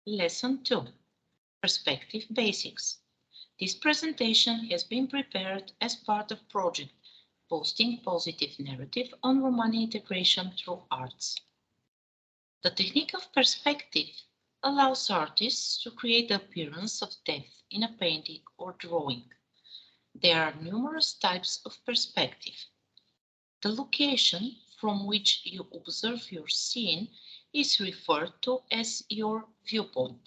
Lesson 2. Perspective Basics. This presentation has been prepared as part of project Posting Positive Narrative on Romani Integration Through Arts. The technique of perspective allows artists to create the appearance of depth in a painting or drawing. There are numerous types of perspective. The location from which you observe your scene is referred to as your viewpoint.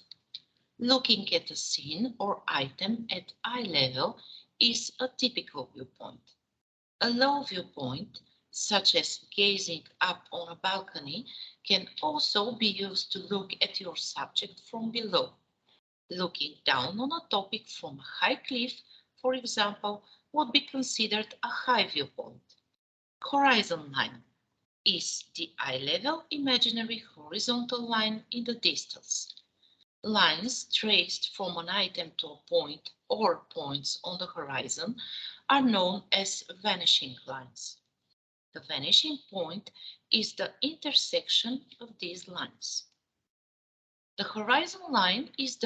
Looking at a scene or item at eye level is a typical viewpoint. A low viewpoint, such as gazing up on a balcony, can also be used to look at your subject from below. Looking down on a topic from a high cliff, for example, would be considered a high viewpoint. Horizon line is the eye-level imaginary horizontal line in the distance. Lines traced from an item to a point or points on the horizon are known as vanishing lines. The vanishing point is the intersection of these lines. The horizon line is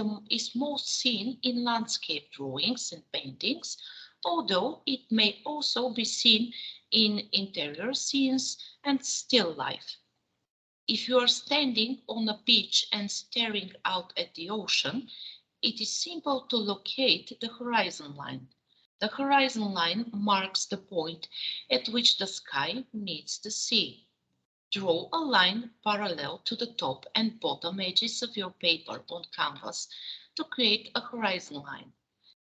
most seen in landscape drawings and paintings, although it may also be seen in interior scenes and still life. If you are standing on a beach and staring out at the ocean, it is simple to locate the horizon line. The horizon line marks the point at which the sky meets the sea. Draw a line parallel to the top and bottom edges of your paper on canvas to create a horizon line.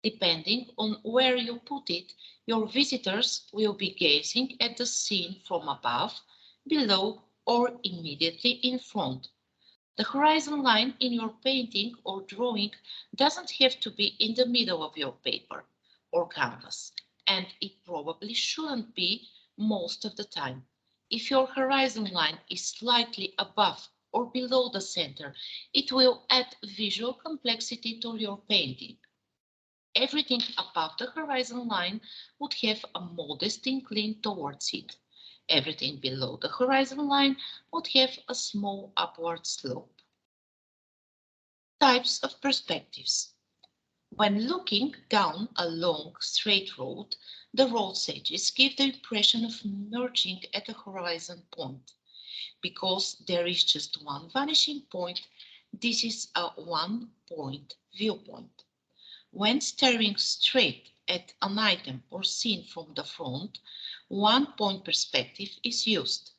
Depending on where you put it, your visitors will be gazing at the scene from above, below, or immediately in front. The horizon line in your painting or drawing doesn't have to be in the middle of your paper or canvas, and it probably shouldn't be most of the time. If your horizon line is slightly above or below the center, it will add visual complexity to your painting. Everything above the horizon line would have a modest incline towards it. Everything below the horizon line would have a small upward slope. Types of perspectives. When looking down a long, straight road, the road's edges give the impression of merging at a horizon point. Because there is just one vanishing point, this is a one-point viewpoint. When staring straight at an item or scene from the front, one-point perspective is used.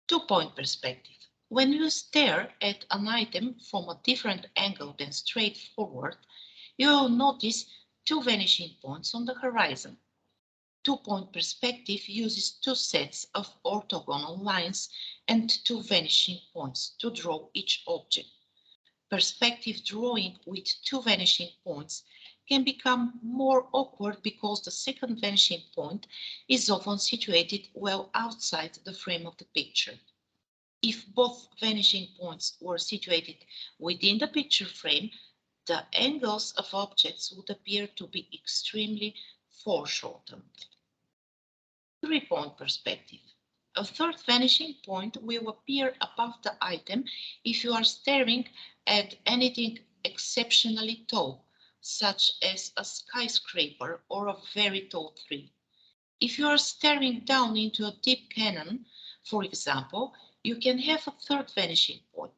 Two-point perspective. When you stare at an item from a different angle than straight forward, you will notice two vanishing points on the horizon. Two-point perspective uses two sets of orthogonal lines and two vanishing points to draw each object. Perspective drawing with two vanishing points can become more awkward because the second vanishing point is often situated well outside the frame of the picture. If both vanishing points were situated within the picture frame, the angles of objects would appear to be extremely foreshortened. Three-point perspective. A third vanishing point will appear above the item if you are staring at anything exceptionally tall, such as a skyscraper or a very tall tree. If you are staring down into a deep canyon, for example, you can have a third vanishing point.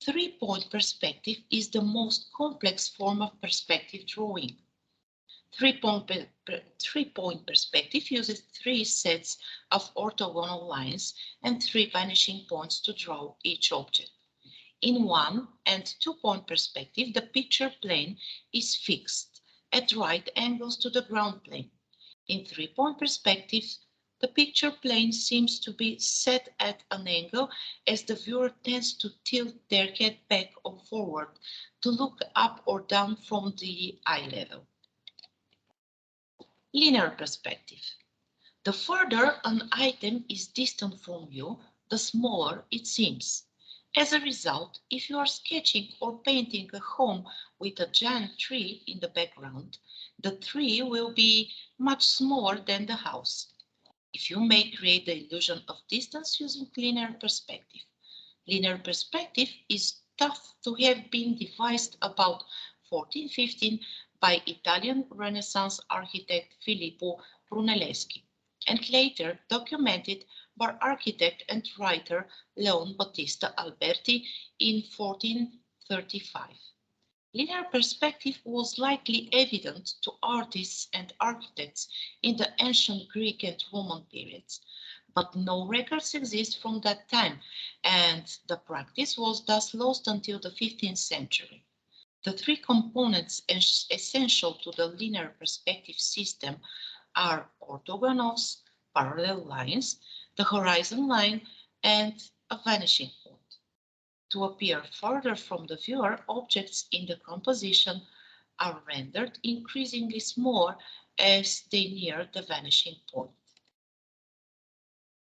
Three-point perspective is the most complex form of perspective drawing. Three-point perspective uses three sets of orthogonal lines and three vanishing points to draw each object. In one- and two-point perspective, the picture plane is fixed at right angles to the ground plane. In three-point perspective, the picture plane seems to be set at an angle as the viewer tends to tilt their head back or forward to look up or down from the eye level. Linear perspective. The further an item is distant from you, the smaller it seems. As a result, if you are sketching or painting a home with a giant tree in the background, the tree will be much smaller than the house. If you may create the illusion of distance using linear perspective. Linear perspective is thought to have been devised about 1415 by Italian Renaissance architect Filippo Brunelleschi, and later documented by architect and writer Leon Battista Alberti in 1435. Linear perspective was likely evident to artists and architects in the ancient Greek and Roman periods, but no records exist from that time, and the practice was thus lost until the 15th century. The three components essential to the linear perspective system are orthogonals, parallel lines, the horizon line, and a vanishing point. To appear further from the viewer, objects in the composition are rendered increasingly smaller as they near the vanishing point.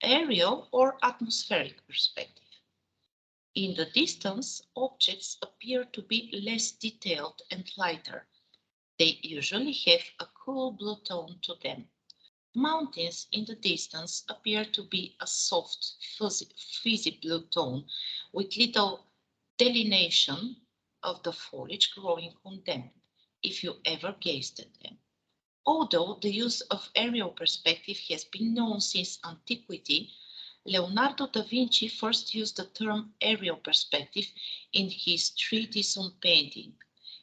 Aerial or atmospheric perspective. In the distance, objects appear to be less detailed and lighter. They usually have a cool blue tone to them. Mountains in the distance appear to be a soft, fuzzy blue tone with little delineation of the foliage growing on them, if you ever gazed at them. Although the use of aerial perspective has been known since antiquity, Leonardo da Vinci first used the term aerial perspective in his treatise on painting,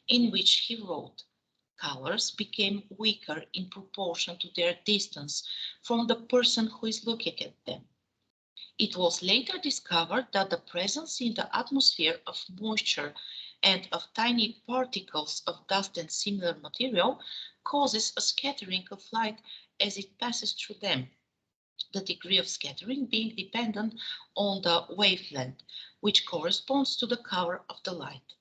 in which he wrote, "Colors became weaker in proportion to their distance from the person who is looking at them." It was later discovered that the presence in the atmosphere of moisture and of tiny particles of dust and similar material causes a scattering of light as it passes through them, the degree of scattering being dependent on the wavelength, which corresponds to the color of the light.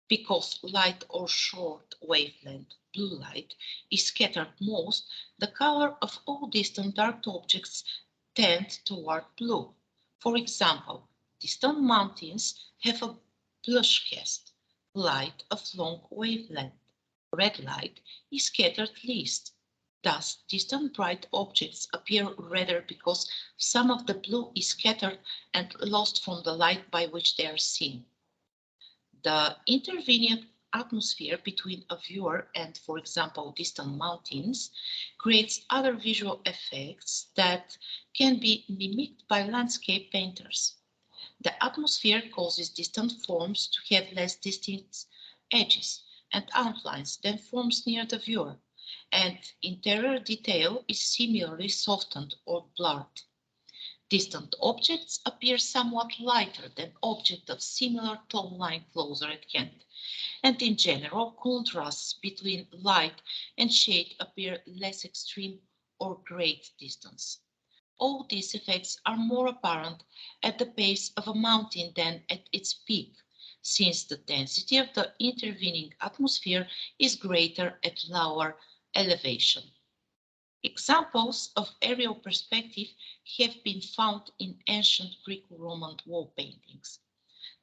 Because light or short wavelength blue light is scattered most, the color of all distant dark objects tend toward blue. For example, distant mountains have a bluish cast, light of long wavelength. Red light is scattered least. Thus, distant bright objects appear redder because some of the blue is scattered and lost from the light by which they are seen. The intervening atmosphere between a viewer and, for example, distant mountains creates other visual effects that can be mimicked by landscape painters. The atmosphere causes distant forms to have less distinct edges and outlines than forms near the viewer, and interior detail is similarly softened or blurred. Distant objects appear somewhat lighter than objects of similar tone line closer at hand, and in general, contrasts between light and shade appear less extreme or great distance. All these effects are more apparent at the base of a mountain than at its peak, since the density of the intervening atmosphere is greater at lower elevation. Examples of aerial perspective have been found in ancient Greco-Roman wall paintings.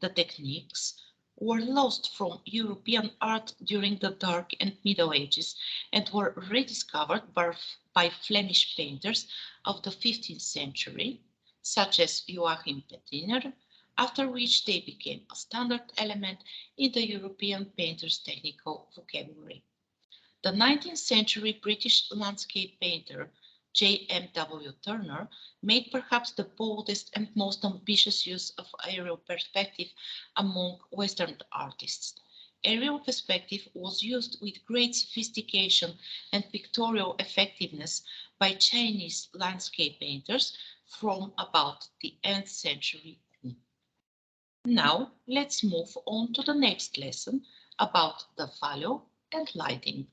The techniques were lost from European art during the Dark and Middle Ages and were rediscovered by Flemish painters of the 15th century, such as Joachim Pettiner, after which they became a standard element in the European painter's technical vocabulary. The 19th century British landscape painter J.M.W. Turner made perhaps the boldest and most ambitious use of aerial perspective among Western artists. Aerial perspective was used with great sophistication and pictorial effectiveness by Chinese landscape painters from about the 10th century on. Now let's move on to the next lesson about the value and lighting.